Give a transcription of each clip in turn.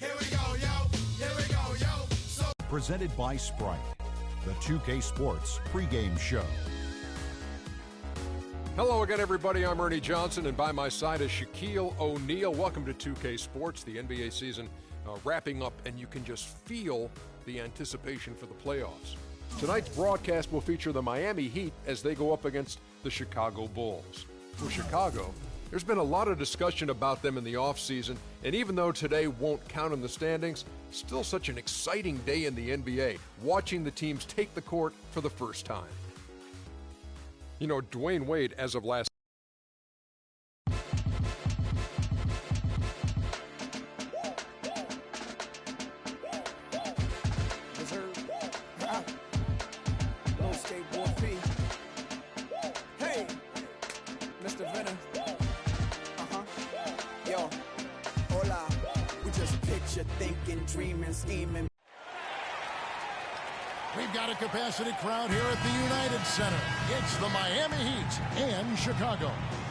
Here we go, yo. Here we go, yo. Presented by Sprite, the 2K Sports pregame show. Hello again, everybody. I'm Ernie Johnson, and by my side is Shaquille O'Neal. Welcome to 2K Sports, the NBA season wrapping up, and you can just feel the anticipation for the playoffs. Tonight's broadcast will feature the Miami Heat as they go up against the Chicago Bulls. For Chicago, there's been a lot of discussion about them in the offseason, and even though today won't count in the standings, still such an exciting day in the NBA, watching the teams take the court for the first time. You know, Dwayne Wade, as of last Hey, Mr. Venner. Yo, hola. We just picture, thinking, dreaming, scheming. We've got a capacity crowd here at the United Center. It's the Miami Heat and Chicago.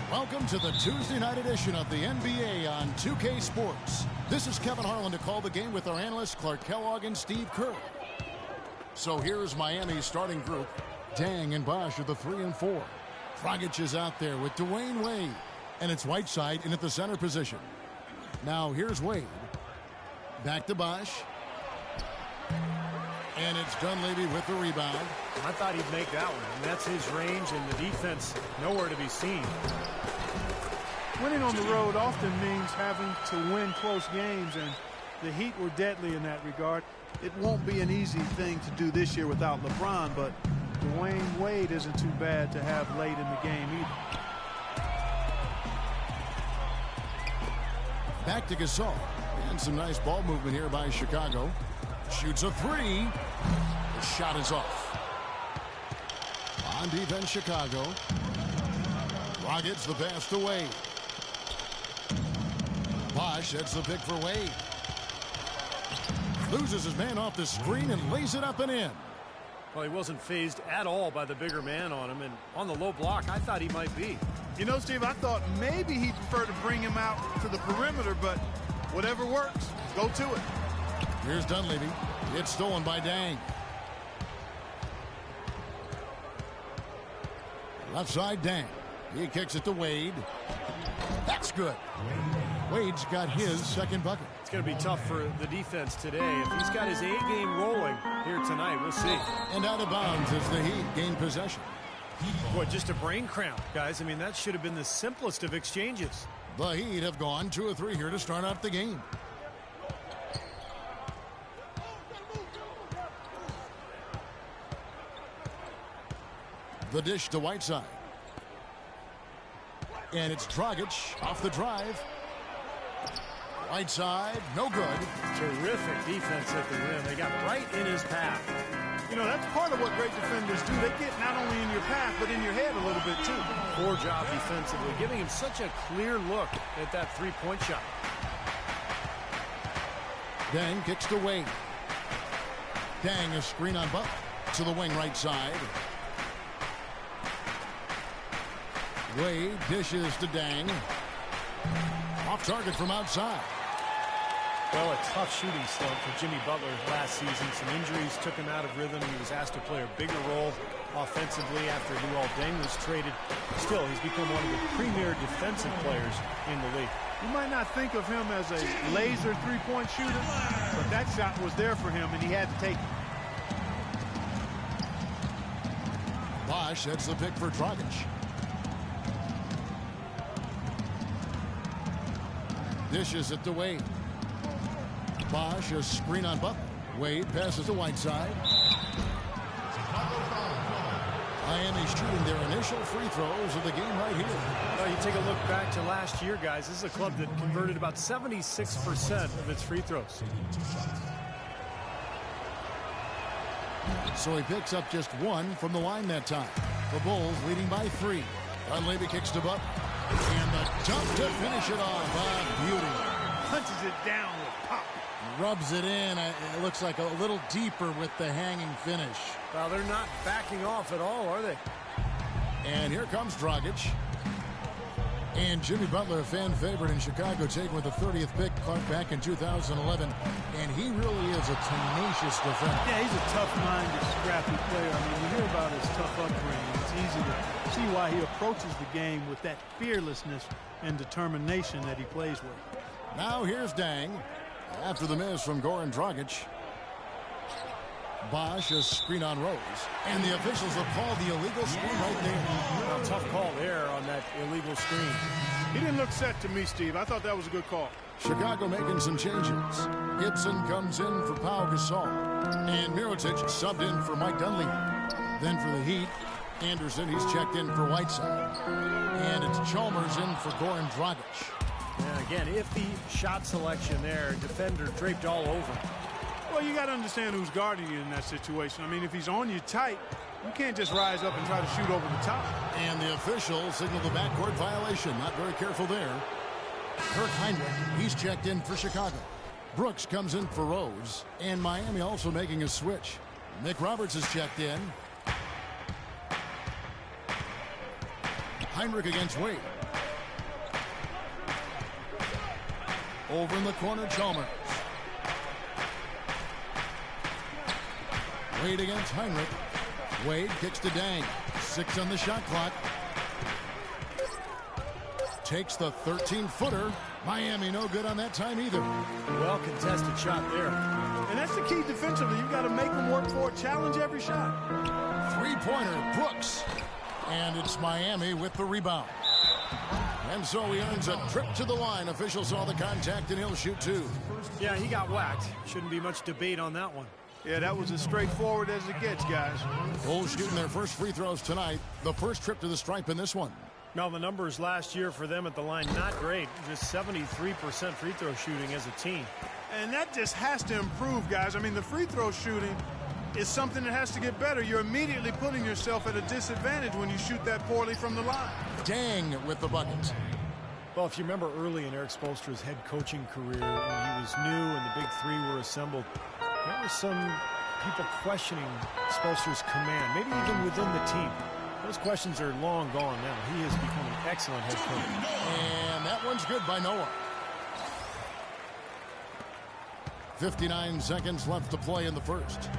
Welcome to the Tuesday night edition of the NBA on 2K Sports. This is Kevin Harlan to call the game with our analysts Clark Kellogg and Steve Kerr. So here's Miami's starting group. Dang and Bosh are the 3 and 4. Dragic is out there with Dwayne Wade. And it's Whiteside in at the center position. Now here's Wade. Back to Bosh. And it's Dunleavy with the rebound. I thought he'd make that one. And that's his range, and the defense nowhere to be seen. Winning on the road often means having to win close games, and the Heat were deadly in that regard. It won't be an easy thing to do this year without LeBron, but Dwayne Wade isn't too bad to have late in the game either. Back to Gasol. And some nice ball movement here by Chicago. Shoots a three. The shot is off. On defense, Chicago. Rockets the pass to Wade. Bosh, that's the pick for Wade. Loses his man off the screen and lays it up and in. Well, he wasn't fazed at all by the bigger man on him, and on the low block, I thought he might be. You know, Steve, I thought maybe he'd prefer to bring him out to the perimeter, but whatever works, go to it. Here's Dunleavy. It's stolen by Dang. Left side, Dang. He kicks it to Wade. That's good. Wade's got his second bucket. It's going to be tough for the defense today. If he's got his A game rolling here tonight, we'll see. And out of bounds as the Heat gain possession. Boy, just a brain cramp, guys. I mean, that should have been the simplest of exchanges. The Heat have gone 2 of 3 here to start out the game. The dish to Whiteside. And it's Dragic off the drive. Whiteside, no good. Terrific defense at the rim. They got right in his path. You know, that's part of what great defenders do. They get not only in your path, but in your head a little bit, too. Poor job defensively, giving him such a clear look at that three-point shot. Dang kicks to Wade. Dang, a screen on Butler to the wing right side. Wade dishes to Dang. Off target from outside. Well, a tough shooting slump for Jimmy Butler last season. Some injuries took him out of rhythm. He was asked to play a bigger role offensively after Luol Deng was traded. Still, he's become one of the premier defensive players in the league. You might not think of him as a laser three-point shooter, but that shot was there for him, and he had to take it. Bosh, that's the pick for Dragic. Dishes it to Wade. Bosh, a screen on Butler. Wade passes to Whiteside. Miami shooting their initial free throws of the game right here. Well, you take a look back to last year, guys. This is a club that converted about 76% of its free throws. So he picks up just one from the line that time. The Bulls leading by 3. Dunleavy kicks to Butler. And the jump to finish it off. Beauty. Punches it down with pop. Rubs it in. It looks like a little deeper with the hanging finish. Well, they're not backing off at all, are they? And here comes Dragic. And Jimmy Butler, a fan favorite in Chicago, taken with the 30th pick, Clark, back in 2011. And he really is a tenacious defender. Yeah, he's a tough-minded, scrappy player. I mean, you hear about his tough upbringing. It's easy to see why he approaches the game with that fearlessness and determination that he plays with. Now here's Dang. After the miss from Goran Dragic. Bosch, a screen on Rose. And the officials have called the illegal screen right there. A tough call there on that illegal screen. He didn't look set to me, Steve. I thought that was a good call. Chicago making some changes. Gibson comes in for Pau Gasol. And Mirotic subbed in for Mike Dunleavy. Then for the Heat, Anderson, he's checked in for Whiteside. And it's Chalmers in for Goran Dragic. Yeah, again, if the shot selection there, defender draped all over. Well, you got to understand who's guarding you in that situation. I mean, if he's on you tight, you can't just rise up and try to shoot over the top. And the official signaled the backcourt violation. Not very careful there. Kirk Heinrich, he's checked in for Chicago. Brooks comes in for Rose. And Miami also making a switch. Nick Roberts is checked in. Heinrich against Wade. Over in the corner, Chalmers. Wade against Heinrich. Wade kicks to Dang. 6 on the shot clock. Takes the 13-footer. Miami no good on that time either. Well contested shot there. And that's the key defensively. You've got to make them work for it. Challenge every shot. Three-pointer, Brooks. And it's Miami with the rebound. And so he earns a trip to the line. Official saw the contact, and he'll shoot 2. Yeah, he got whacked. Shouldn't be much debate on that one. Yeah, that was as straightforward as it gets, guys. Bulls shooting their first free throws tonight. The first trip to the stripe in this one. Now, the numbers last year for them at the line, not great. Just 73% free throw shooting as a team. And that just has to improve, guys. I mean, the free throw shooting is something that has to get better. You're immediately putting yourself at a disadvantage when you shoot that poorly from the line. Dang with the bucket. Well, if you remember early in Eric Spoelstra's head coaching career, when he was new and the big three were assembled, there were some people questioning Spoelstra's command, maybe even within the team. Those questions are long gone now. He has become an excellent head coach. And that one's good by Noah. 59 seconds left to play in the first.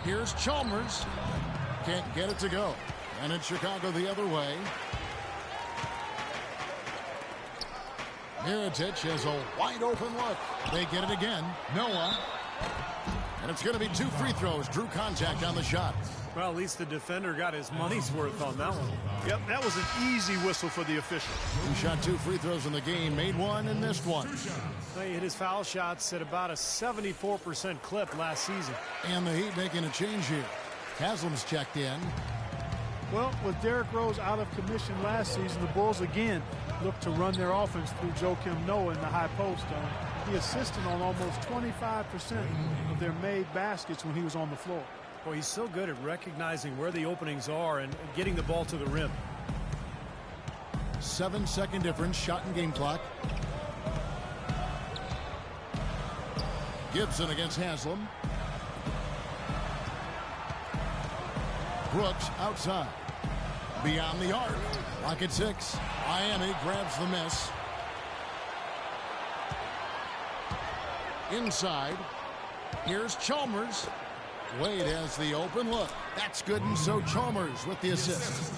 Here's Chalmers. Can't get it to go. And it's Chicago the other way. Mirotic has a wide open look. They get it again. Noah. And it's going to be 2 free throws. Drew contact on the shot. Well, at least the defender got his money's worth on that one. Yep, that was an easy whistle for the official. He shot 2 free throws in the game, made 1 and missed 1. Well, he hit his foul shots at about a 74% clip last season. And the Heat making a change here. Haslam's checked in. Well, with Derrick Rose out of commission last season, the Bulls again look to run their offense through Joakim Noah in the high post. He assisted on almost 25% of their made baskets when he was on the floor. Well, he's so good at recognizing where the openings are and getting the ball to the rim. 7-second difference, shot and game clock. Gibson against Haslam. Brooks outside. Beyond the arc. Lock at 6. Miami grabs the miss. Inside. Here's Chalmers. Wade has the open look. That's good, and so Chalmers with the assist.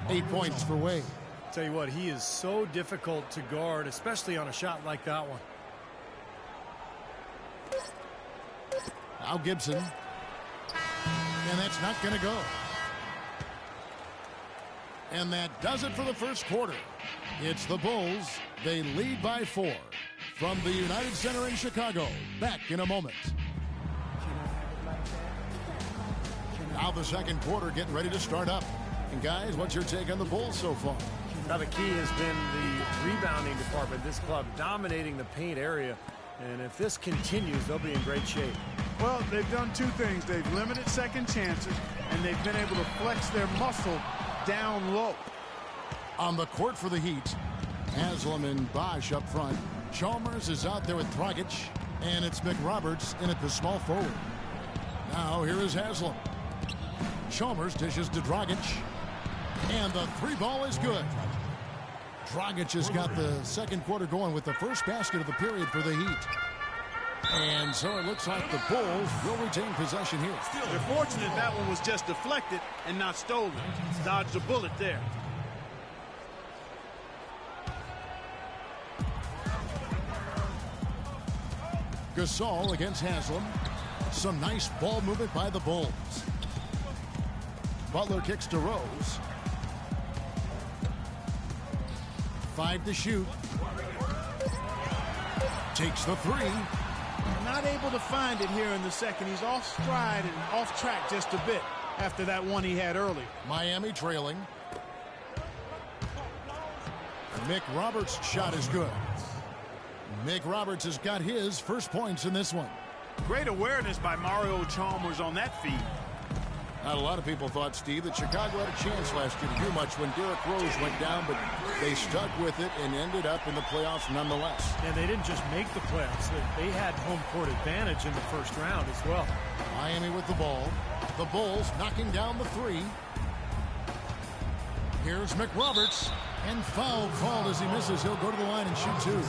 8 points for Wade. Tell you what, he is so difficult to guard, especially on a shot like that one. Now Gibson. And that's not going to go. And that does it for the first quarter. It's the Bulls. They lead by 4. From the United Center in Chicago. Back in a moment. Now the second quarter getting ready to start up. And guys, what's your take on the Bulls so far? Now the key has been the rebounding department. This club dominating the paint area. And if this continues, they'll be in great shape. Well, they've done 2 things. They've limited second chances, and they've been able to flex their muscle down low. On the court for the Heat, Haslam and Bosch up front. Chalmers is out there with Dragic, and it's McRoberts in at the small forward. Now here is Haslam. Chalmers dishes to Dragic. And the three ball is good. Dragic has got the second quarter going with the first basket of the period for the Heat. And so it looks like the Bulls will retain possession here. They're fortunate that one was just deflected and not stolen. Dodged a bullet there. Gasol against Haslam. Some nice ball movement by the Bulls. Butler kicks to Rose. 5 to shoot. Takes the three. Not able to find it here in the second. He's off stride and off track just a bit after that one he had earlier. Miami trailing. Mick Roberts' shot is good. Mick Roberts has got his first points in this one. Great awareness by Mario Chalmers on that feed. Not a lot of people thought, Steve, that Chicago had a chance last year to do much when Derrick Rose went down, but they stuck with it and ended up in the playoffs nonetheless. And they didn't just make the playoffs. They had home court advantage in the first round as well. Miami with the ball. The Bulls knocking down the three. Here's McRoberts. And foul called as he misses. He'll go to the line and shoot two.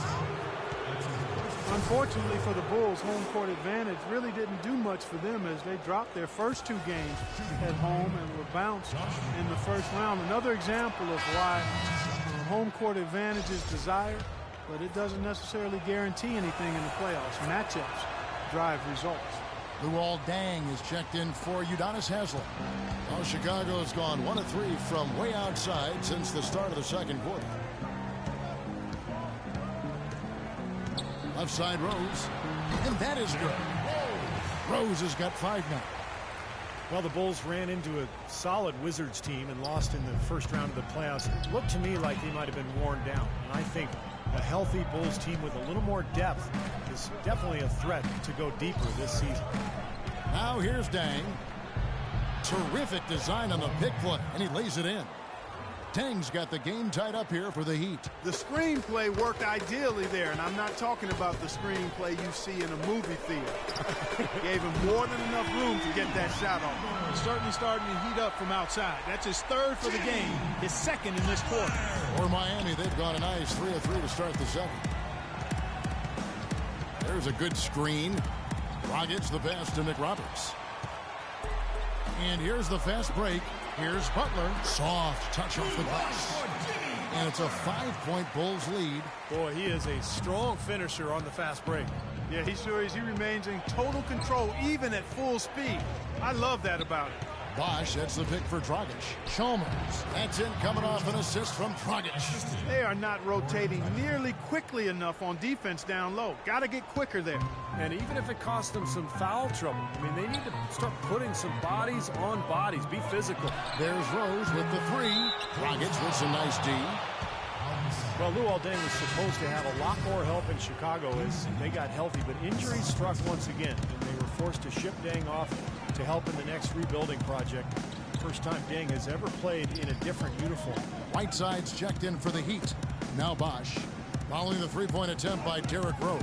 Unfortunately for the Bulls, home court advantage really didn't do much for them as they dropped their first two games at home and were bounced in the first round. Another example of why home court advantage is desired, but it doesn't necessarily guarantee anything in the playoffs. Matchups drive results. Luol Deng is checked in for Udonis Haslem. Well, Chicago has gone 1 of 3 from way outside since the start of the second quarter. Left side Rose, and that is good. Rose has got 5 now. Well, the Bulls ran into a solid Wizards team and lost in the first round of the playoffs. It looked to me like they might have been worn down. And I think a healthy Bulls team with a little more depth is definitely a threat to go deeper this season. Now here's Deng. Terrific design on the pick play, and he lays it in. Deng's got the game tied up here for the Heat. The screenplay worked ideally there, and I'm not talking about the screenplay you see in a movie theater. Gave him more than enough room to get that shot off. He's certainly starting to heat up from outside. That's his third for the game, his second in this quarter. For Miami, they've gone a nice 3 of 3 to start the second. There's a good screen. Dragic the pass to McRoberts. And here's the fast break. Here's Butler. Soft touch off the glass. And it's a 5-point Bulls lead. Boy, he is a strong finisher on the fast break. Yeah, he sure is. He remains in total control, even at full speed. I love that about it. Bosch, that's the pick for Dragic. Chalmers, that's in, coming off an assist from Dragic. They are not rotating nearly quickly enough on defense down low. Got to get quicker there. And even if it costs them some foul trouble, I mean, they need to start putting some bodies on bodies. Be physical. There's Rose with the three. Dragic with some nice D. Well, Luol Deng was supposed to have a lot more help in Chicago as they got healthy, but injuries struck once again, and they were forced to ship Deng off to help in the next rebuilding project. First time Deng has ever played in a different uniform. Whiteside's checked in for the Heat. Now Bosch, following the three-point attempt by Derrick Rose.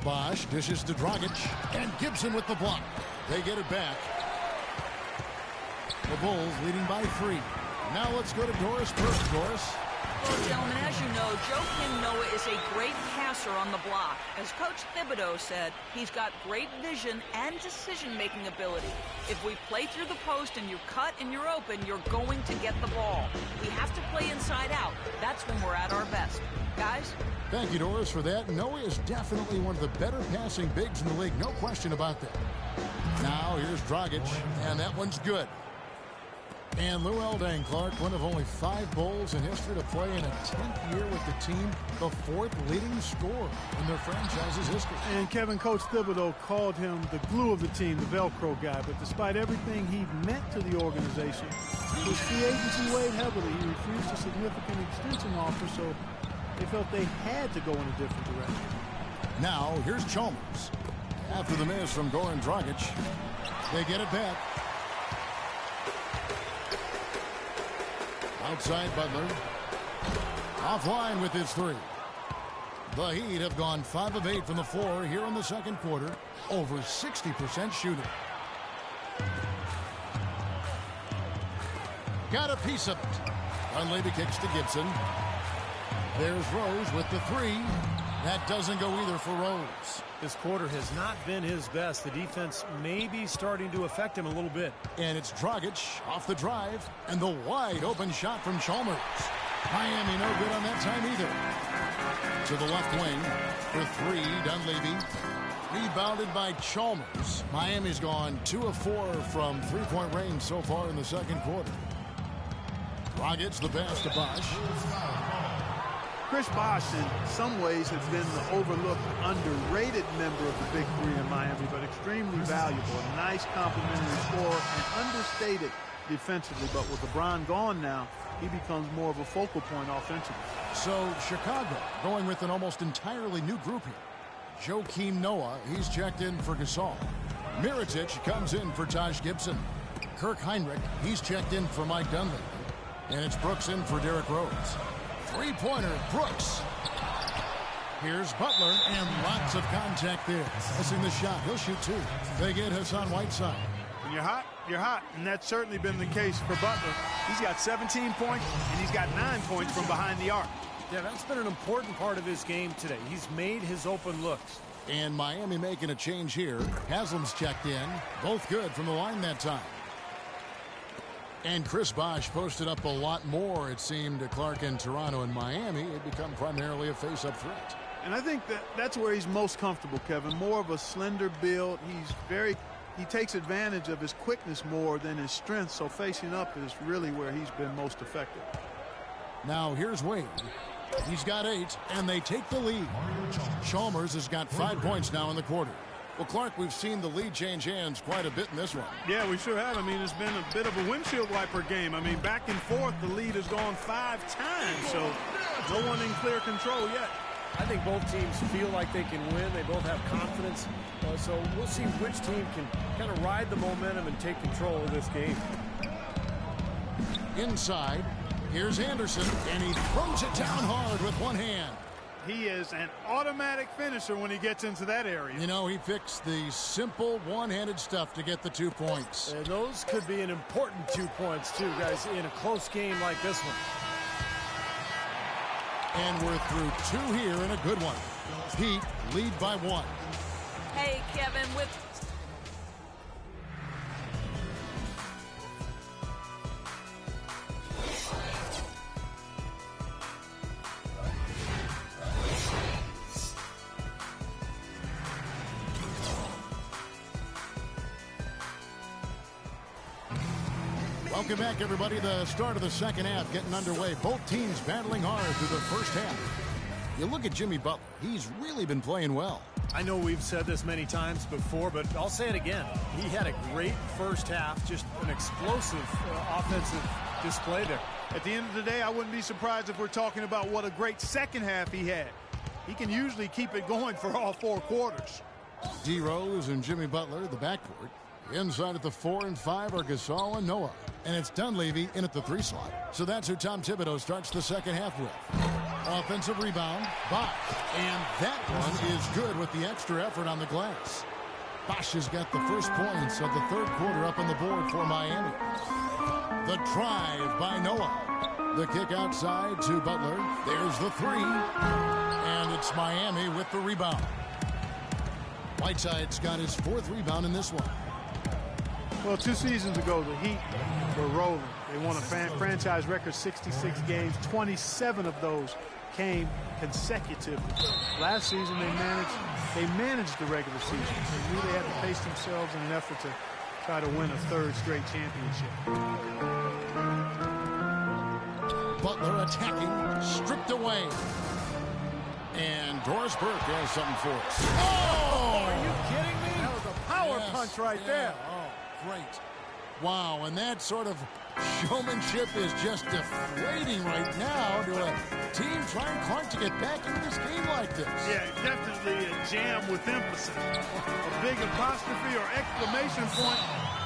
Bosch dishes to Dragic, and Gibson with the block. They get it back. The Bulls leading by 3. Now let's go to Doris first. Doris. Well, gentlemen, as you know, Joakim Noah is a great passer on the block. As Coach Thibodeau said, he's got great vision and decision-making ability. If we play through the post and you cut and you're open, you're going to get the ball. We have to play inside out. That's when we're at our best. Guys? Thank you, Doris, for that. Noah is definitely one of the better passing bigs in the league. No question about that. Now, here's Dragic, and that one's good. And Luol Deng, Clark, one of only 5 Bulls in history to play in a 10th year with the team, the 4th leading scorer in their franchise's history. And Kevin, Coach Thibodeau called him the glue of the team, the Velcro guy. But despite everything he meant to the organization, his free agency weighed heavily. He refused a significant extension offer, so they felt they had to go in a different direction. Now, here's Chalmers. After the miss from Goran Dragic, they get it back. Outside Butler. Offline with his 3. The Heat have gone 5 of 8 from the floor here in the second quarter. Over 60% shooting. got a piece of it. Dunleavy kicks to Gibson. There's Rose with the three. That doesn't go either for Rose. This quarter has not been his best. The defense may be starting to affect him a little bit. And it's Dragic off the drive. And the wide open shot from Chalmers. Miami no good on that time either. To the left wing for three, Dunleavy. Rebounded by Chalmers. Miami's gone 2 of 4 from three-point range so far in the second quarter. Dragic the pass to Bosh. Chris Bosh, in some ways, has been the overlooked, underrated member of the Big Three in Miami, but extremely valuable. A nice complimentary scorer and understated defensively. But with LeBron gone now, he becomes more of a focal point offensively. So Chicago going with an almost entirely new group here. Joakim Noah, he's checked in for Gasol. Mirotic comes in for Taj Gibson. Kirk Heinrich, he's checked in for Mike Dunleavy. And it's Brooks in for Derrick Rose. Three-pointer, Brooks. Here's Butler, and lots of contact there. Missing the shot. He'll shoot 2. They get Hassan Whiteside. When you're hot, you're hot. And that's certainly been the case for Butler. He's got 17 points, and he's got 9 points from behind the arc. Yeah, that's been an important part of his game today. He's made his open looks. And Miami making a change here. Haslam's checked in. Both good from the line that time. And Chris Bosh posted up a lot more, it seemed, to Clark in Toronto and Miami. It become primarily a face-up threat. And I think that's where he's most comfortable, Kevin. More of a slender build. He takes advantage of his quickness more than his strength, so facing up is really where he's been most effective. Now here's Wade. He's got 8, and they take the lead. Chalmers has got 5 points now in the quarter. Well, Clark, we've seen the lead change hands quite a bit in this one. Yeah, we sure have. I mean, it's been a bit of a windshield wiper game. I mean, back and forth, the lead has gone 5 times, so no one in clear control yet. I think both teams feel like they can win. They both have confidence. So we'll see which team can kind of ride the momentum and take control of this game. Inside, here's Anderson, and he throws it down hard with one hand. He is an automatic finisher when he gets into that area. You know, he fixed the simple one-handed stuff to get the 2 points. And those could be an important 2 points, too, guys, in a close game like this one. And we're through 2 here in a good one. Heat lead by 1. Hey, Kevin, with Welcome back, everybody. The start of the second half getting underway. Both teams battling hard through the first half. You look at Jimmy Butler. He's really been playing well. I know we've said this many times before, but I'll say it again. He had a great first half, just an explosive offensive display there. At the end of the day, I wouldn't be surprised if we're talking about what a great second half he had. He can usually keep it going for all 4 quarters. D. Rose and Jimmy Butler, the backcourt. Inside at the 4 and 5 are Gasol and Noah. And it's Dunleavy in at the 3 slot. So that's who Tom Thibodeau starts the second half with. Offensive rebound, Bosh. And that one is good with the extra effort on the glass. Bosh has got the first points of the third quarter up on the board for Miami. The drive by Noah. The kick outside to Butler. There's the 3. And it's Miami with the rebound. Whiteside's got his 4th rebound in this one. Well, 2 seasons ago, the Heat were rolling. They won a franchise record 66 games. 27 of those came consecutively. Last season, they managed the regular season. They knew they had to pace themselves in an effort to try to win a 3rd straight championship. Butler attacking, stripped away. And Doris Burke has something for us. Oh! Are you kidding me? That was a power punch right there. Oh, great. Wow, and that sort of showmanship is just deflating right now to a team trying hard to get back into this game like this. Yeah, definitely a jam with emphasis. A big apostrophe or exclamation point.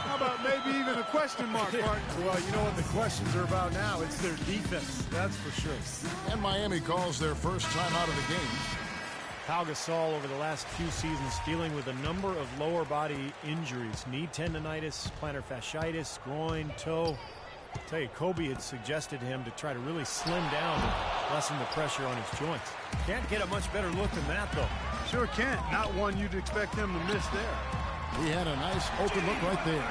How about maybe even a question mark, Mark? Well, you know what the questions are about now. It's their defense, that's for sure. And Miami calls their first time out of the game. Pau Gasol over the last few seasons dealing with a number of lower body injuries. Knee tendonitis, plantar fasciitis, groin, toe. I tell you, Kobe had suggested to him to try to really slim down to lessen the pressure on his joints. Can't get a much better look than that, though. Sure can't. Not one you'd expect him to miss there. He had a nice open look right there.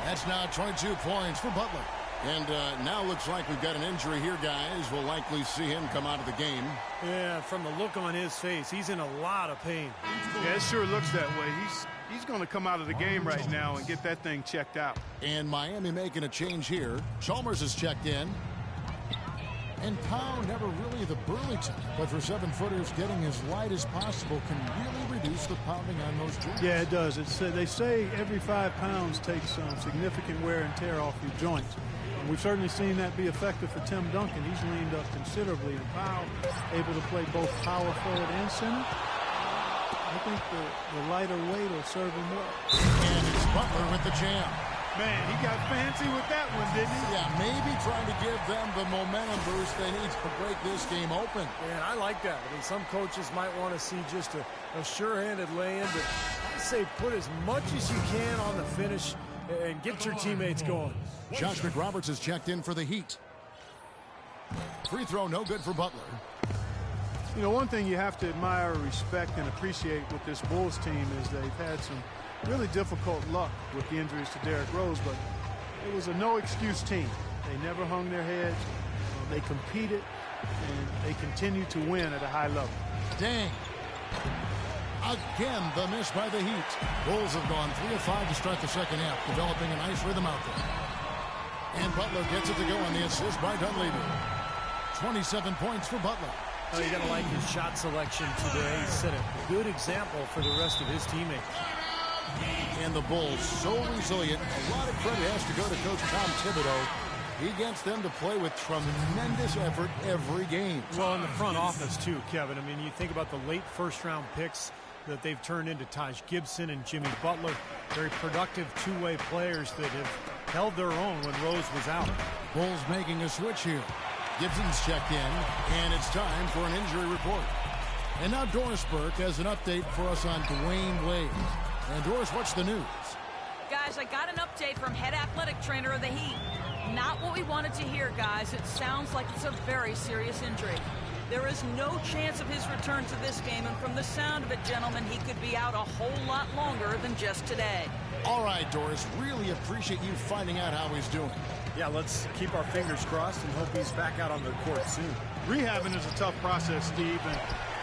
That's now 22 points for Butler. And now looks like we've got an injury here, guys. We'll likely see him come out of the game. Yeah, from the look on his face, he's in a lot of pain. Yeah, it sure looks that way. He's going to come out of the game right now and get that thing checked out. And Miami making a change here. Chalmers is checked in. And Powell, never really the burly type, but for 7-footers, getting as light as possible can really reduce the pounding on those joints. Yeah, it does. They say every 5 pounds takes some significant wear and tear off your joints. And we've certainly seen that be effective for Tim Duncan. He's leaned up considerably, and Powell able to play both power forward and center. I think the lighter weight will serve him well. And it's Butler with the jam. Man, he got fancy with that one, didn't he? Yeah, maybe trying to give them the momentum boost they need to break this game open. Yeah, I like that. I mean, some coaches might want to see just a sure-handed lay-in, but I say put as much as you can on the finish and get your teammates going. Josh McRoberts is checked in for the Heat. Free throw no good for Butler. You know, one thing you have to admire, respect, and appreciate with this Bulls team is they've had some really difficult luck with the injuries to Derrick Rose, but it was a no-excuse team. They never hung their heads. They competed, and they continue to win at a high level. Dang. Again, the miss by the Heat. Bulls have gone 3 of 5 to start the second half, developing a nice rhythm out there. And Butler gets it to go on the assist by Dunleavy. 27 points for Butler. Oh, you got to like his shot selection today. He set a good example for the rest of his teammates. And the Bulls so resilient. A lot of credit has to go to Coach Tom Thibodeau. He gets them to play with tremendous effort every game. Well, in the front office, too, Kevin. I mean, you think about the late first-round picks that they've turned into Taj Gibson and Jimmy Butler. Very productive two-way players that have held their own when Rose was out. Bulls making a switch here. Gibson's checked in, and it's time for an injury report. And now Doris Burke has an update for us on Dwayne Wade. And Doris, what's the news? Guys, I got an update from head athletic trainer of the Heat. Not what we wanted to hear, guys. It sounds like it's a very serious injury. There is no chance of his return to this game, and from the sound of it, gentlemen, he could be out a whole lot longer than just today. All right, Doris, really appreciate you finding out how he's doing. Yeah, let's keep our fingers crossed and hope he's back out on the court soon. Rehabbing is a tough process, Steve, and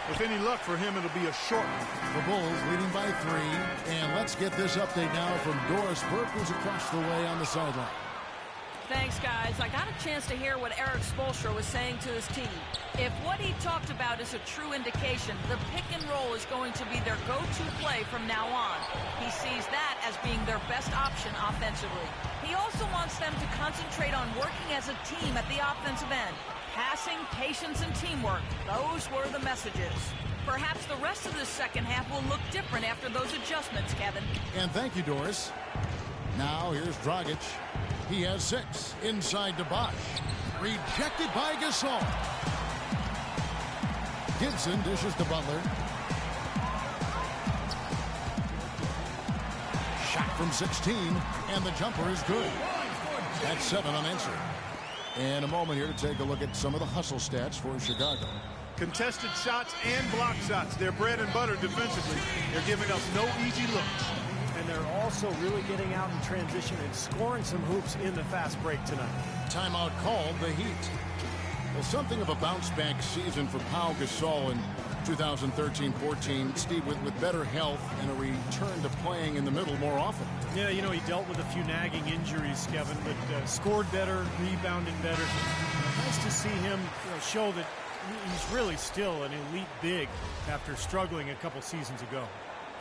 with any luck for him, it'll be a short one. The Bulls leading by 3, and let's get this update now from Doris Burke, who's across the way on the sideline. Thanks, guys. I got a chance to hear what Eric Spoelstra was saying to his team. If what he talked about is a true indication, the pick and roll is going to be their go-to play from now on. He sees that as being their best option offensively. He also wants them to concentrate on working as a team at the offensive end. Passing, patience, and teamwork. Those were the messages. Perhaps the rest of the second half will look different after those adjustments, Kevin. And thank you, Doris. Now here's Dragic. He has 6. Inside to Bosh. Rejected by Gasol. Gibson dishes to Butler. Shot from 16, and the jumper is good. That's 7 unanswered. And a moment here to take a look at some of the hustle stats for Chicago. Contested shots and block shots. They're bread and butter defensively. They're giving us no easy looks. And they're also really getting out in transition and scoring some hoops in the fast break tonight. Timeout called the Heat. Well, something of a bounce-back season for Pau Gasol in 2013-14. Steve, with better health and a return to playing in the middle more often. Yeah, you know, he dealt with a few nagging injuries, Kevin, but scored better, rebounded better. Nice to see him show that he's really still an elite big after struggling a couple seasons ago.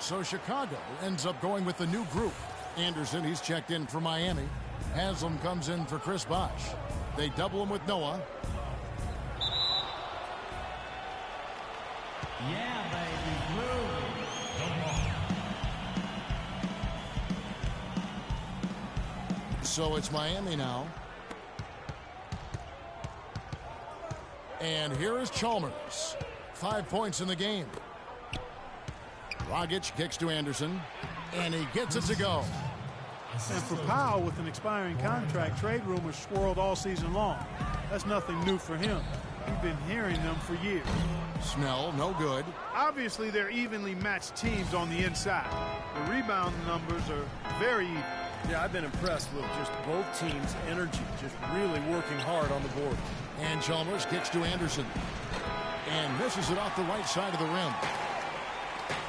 So Chicago ends up going with the new group. Anderson, he's checked in for Miami. Haslam comes in for Chris Bosh. They double him with Noah. Yeah, baby, blue. So it's Miami now. And here is Chalmers. 5 points in the game. Dragic kicks to Anderson, and he gets it to go. And for Powell, with an expiring contract, trade rumors swirled all season long. That's nothing new for him. We've been hearing them for years. Snell, no good. Obviously, they're evenly matched teams on the inside. The rebound numbers are very even. Yeah, I've been impressed with just both teams' energy, just really working hard on the board. And Chalmers kicks to Anderson. And misses it off the right side of the rim.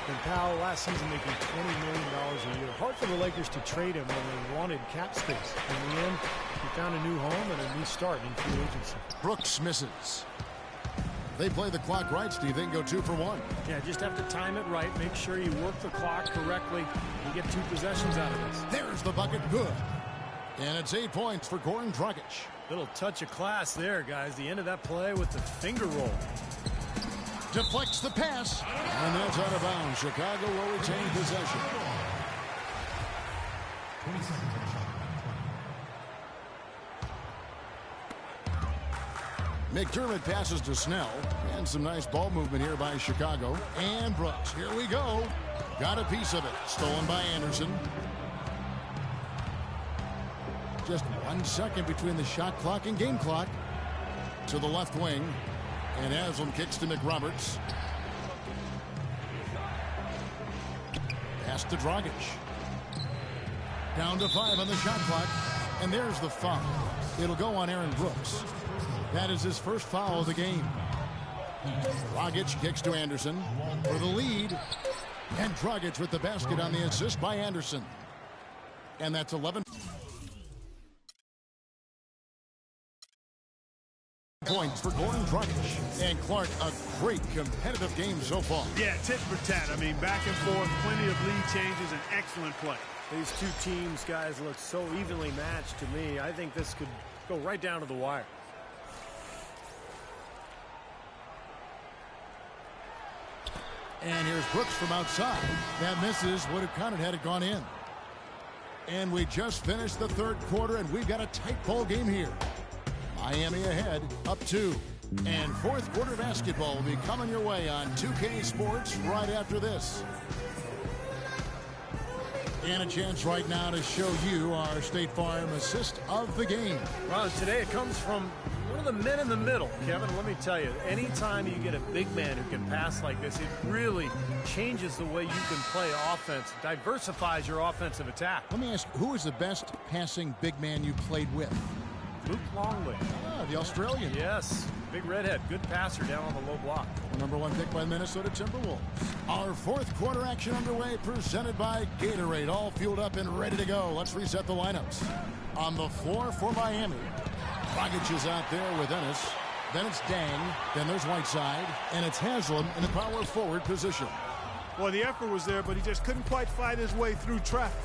And Powell last season making $20 million a year. Hard for the Lakers to trade him when they wanted cap space. In the end, he found a new home and a new start in free agency. Brooks misses. They play the clock right, Steve. They can go 2 for 1. Yeah, just have to time it right. Make sure you work the clock correctly. You get 2 possessions out of this. There's the bucket. Good. And it's 8 points for Goran Dragic. Little touch of class there, guys. The end of that play with the finger roll. Deflects the pass. And that's out of bounds. Chicago will retain possession. McDermott passes to Snell. And some nice ball movement here by Chicago. And Brooks. Here we go. Got a piece of it. Stolen by Anderson. Just 1 second between the shot clock and game clock. To the left wing. And Haslam kicks to McRoberts. Pass to Dragic. Down to 5 on the shot clock. And there's the foul. It'll go on Aaron Brooks. That is his first foul of the game. Dragic kicks to Anderson for the lead. And Dragic with the basket on the assist by Anderson. And that's 11 points for Goran Dragic. And Clark, a great competitive game so far. Yeah, tit for tat. I mean, back and forth, plenty of lead changes, and excellent play. These two teams, guys, look so evenly matched to me. I think this could go right down to the wire. And here's Brooks from outside. That misses. Would have counted had it gone in. And we just finished the third quarter, and we've got a tight ball game here. Miami ahead, up 2. And fourth quarter basketball will be coming your way on 2K Sports right after this. And a chance right now to show you our State Farm assist of the game. Well, today it comes from one of the men in the middle. Kevin, let me tell you, anytime you get a big man who can pass like this, it really changes the way you can play offense, diversifies your offensive attack. Let me ask, who is the best passing big man you played with? Luke Longley. Ah, the Australian. Yes, big redhead, good passer down on the low block. Number 1 pick by the Minnesota Timberwolves. Our fourth quarter action underway, presented by Gatorade. All fueled up and ready to go. Let's reset the lineups. On the floor for Miami, Dragic is out there with Ennis. Then it's Dang. Then there's Whiteside. And it's Haslam in the power forward position. Well, the effort was there, but he just couldn't quite fight his way through traffic.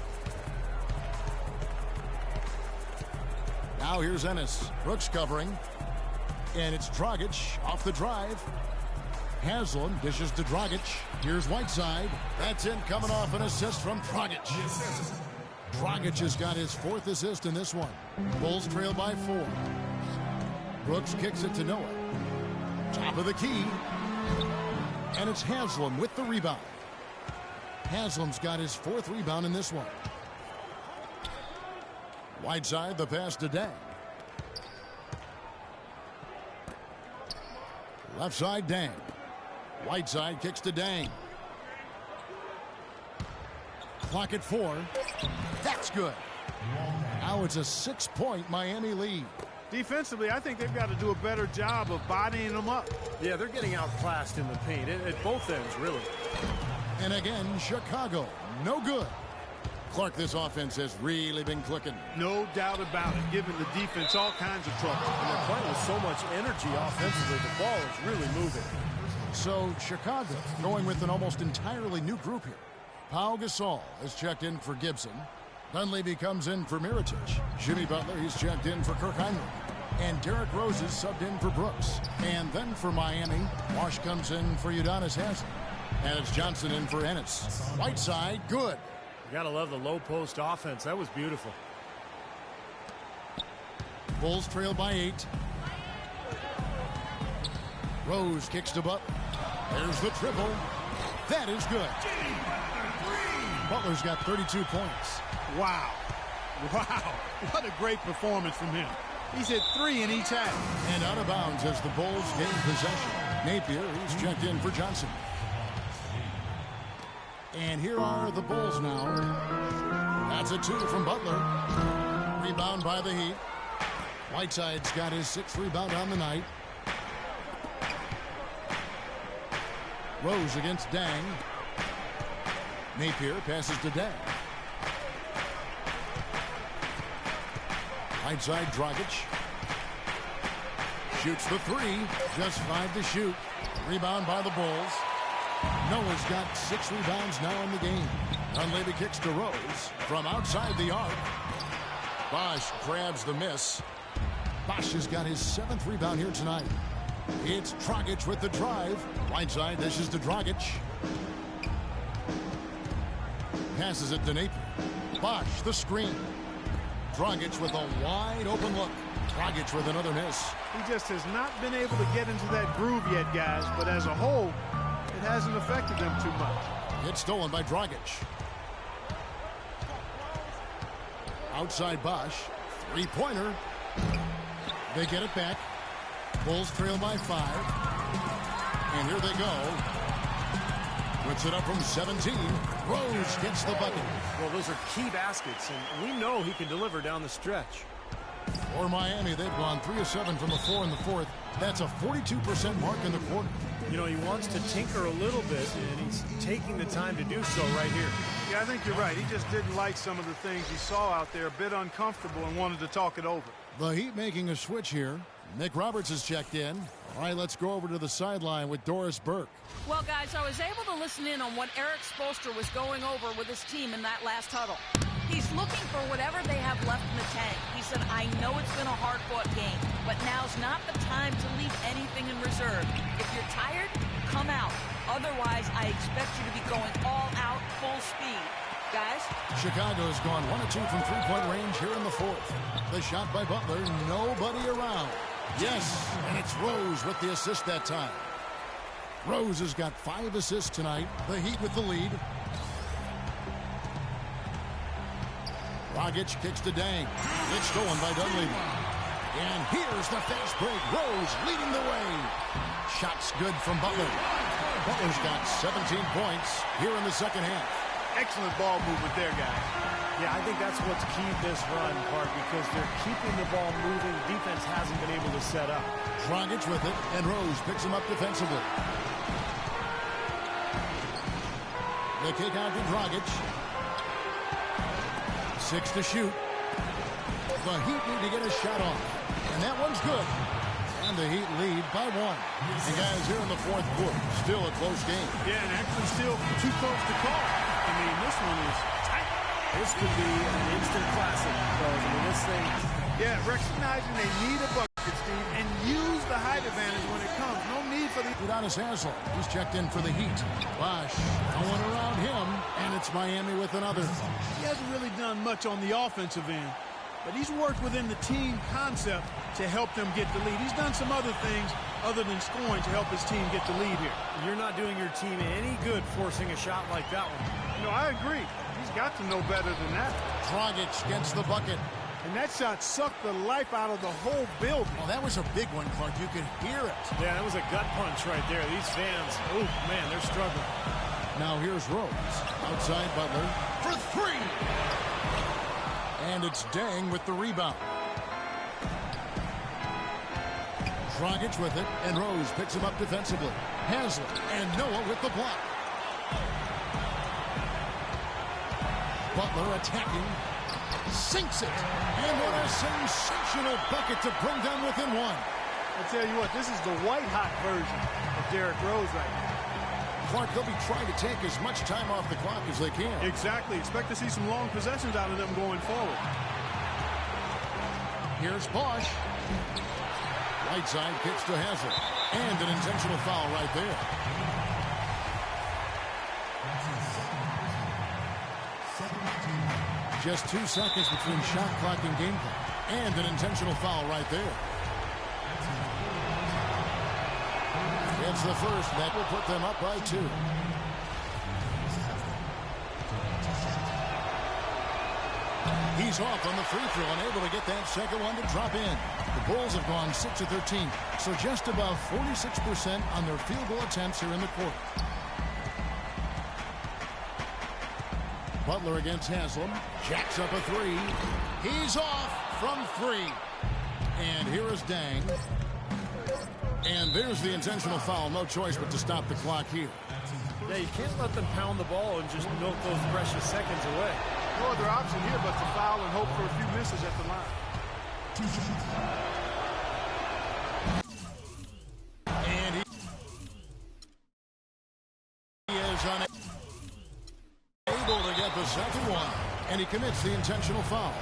Now here's Ennis. Brooks covering. And it's Dragic off the drive. Haslam dishes to Dragic. Here's Whiteside. That's in, coming off an assist from Dragic. Dragic has got his 4th assist in this one. Bulls trail by 4. Brooks kicks it to Noah. Top of the key. And it's Haslam with the rebound. Haslam's got his 4th rebound in this one. Whiteside, the pass to Dang. Left side, Dang. Whiteside kicks to Dang. Clock at 4. That's good. Now it's a 6-point Miami lead. Defensively, I think they've got to do a better job of bodying them up. Yeah, they're getting outclassed in the paint at both ends, really. And again, Chicago, no good. Clark, this offense has really been clicking. No doubt about it, giving the defense all kinds of trouble. And they're playing with so much energy offensively. The ball is really moving. So Chicago going with an almost entirely new group here. Pau Gasol has checked in for Gibson. Dunleavy comes in for Mirotic. Jimmy Butler, he's checked in for Kirk Hinrich. And Derrick Rose is subbed in for Brooks. And then for Miami, Wash comes in for Udonis Haslam. And it's Johnson in for Ennis. Whiteside, good. You gotta love the low post offense. That was beautiful. Bulls trail by 8. Rose kicks to Butler. There's the triple. That is good. Butler's got 32 points. Wow. Wow, what a great performance from him. He's hit 3 in each half. And out of bounds as the Bulls gain possession. Napier, he's checked in for Johnson. And here are the Bulls now. That's a 2 from Butler. Rebound by the Heat. Whiteside's got his 6th rebound on the night. Rose against Dang. Napier passes to Dang. Whiteside, Dragic. Shoots the 3. Just 5 to shoot. Rebound by the Bulls. Noah's got 6 rebounds now in the game. Dunleavy kicks to Rose from outside the arc. Bosch grabs the miss. Bosch has got his 7th rebound here tonight. It's Dragic with the drive. Whiteside dishes to Dragic. Passes it to Napier. Bosch the screen. Dragic with a wide open look. Dragic with another miss. He just has not been able to get into that groove yet, guys. But as a whole, it hasn't affected them too much. It's stolen by Dragic. Outside Bosch. 3-pointer. They get it back. Bulls trail by 5. And here they go. Puts it up from 17. Rose gets the bucket. Well, those are key baskets, and we know he can deliver down the stretch. For Miami, they've gone 3 of 7 from the floor in the 4th. That's a 42% mark in the quarter. You know, he wants to tinker a little bit, and he's taking the time to do so right here. Yeah, I think you're right. He just didn't like some of the things he saw out there, a bit uncomfortable, and wanted to talk it over. The Heat making a switch here. Nick Roberts has checked in. All right, let's go over to the sideline with Doris Burke. Well, guys, I was able to listen in on what Eric Spoelstra was going over with his team in that last huddle. He's looking for whatever they have left in the tank. He said, I know it's been a hard-fought game, but now's not the time to leave anything in reserve. If you're tired, come out. Otherwise, I expect you to be going all out, full speed. Guys? Chicago's gone 1 of 2 from 3-point range here in the 4th. The shot by Butler, nobody around. Yes, and it's Rose with the assist that time. Rose has got 5 assists tonight. The Heat with the lead. Dragic kicks to Dang. It's stolen by Dunleavy. And here's the fast break. Rose leading the way. Shots good from Butler. Butler's got 17 points here in the second half. Excellent ball movement there, guys. Yeah, I think that's what's keyed this run, Clark, because they're keeping the ball moving. Defense hasn't been able to set up. Dragic with it, and Rose picks him up defensively. They kick out to Dragic. 6 to shoot. The Heat need to get a shot off, and that one's good. And the Heat lead by 1. And guys, here in the 4th quarter, still a close game. Yeah, and actually still too close to call. I mean, this one is tight. This could be an instant classic, because I mean, this thing. Yeah, recognizing they need a bucket, Steve, and use the height advantage when it comes. No need for the... Udonis Haslem, he's checked in for the Heat. Bosch going around him, and it's Miami with another. He hasn't really done much on the offensive end, but he's worked within the team concept to help them get the lead. He's done some other things other than scoring to help his team get the lead here. You're not doing your team any good forcing a shot like that one. No, I agree. He's got to know better than that. Dragic gets the bucket. And that shot sucked the life out of the whole building. Oh, that was a big one, Clark. You could hear it. Yeah, that was a gut punch right there. These fans, oh, man, they're struggling. Now here's Rose. Outside Butler for 3. And it's Dang with the rebound. Dragic with it, and Rose picks him up defensively. Haslem and Noah with the block. Butler attacking. Sinks it. And what a sensational bucket to bring them within 1. I tell you what, this is the white-hot version of Derrick Rose right now. Clark, they'll be trying to take as much time off the clock as they can. Exactly. Expect to see some long possessions out of them going forward. Here's Bosch. Whiteside kicks to Haslem. And an intentional foul right there. Just 2 seconds between shot clock and game clock. And an intentional foul right there. It's the first. That will put them up by 2. He's off on the free throw and able to get that second one to drop in. The Bulls have gone 6 of 13, so just about 46% on their field goal attempts here in the quarter. Butler against Haslam. Jacks up a three. He's off from three. And here is Dang. And there's the intentional foul. No choice but to stop the clock here. Yeah, you can't let them pound the ball and just milk those precious seconds away. No other option here but to foul and hope for a few misses at the line. And he is unable to get the second one. And he commits the intentional foul.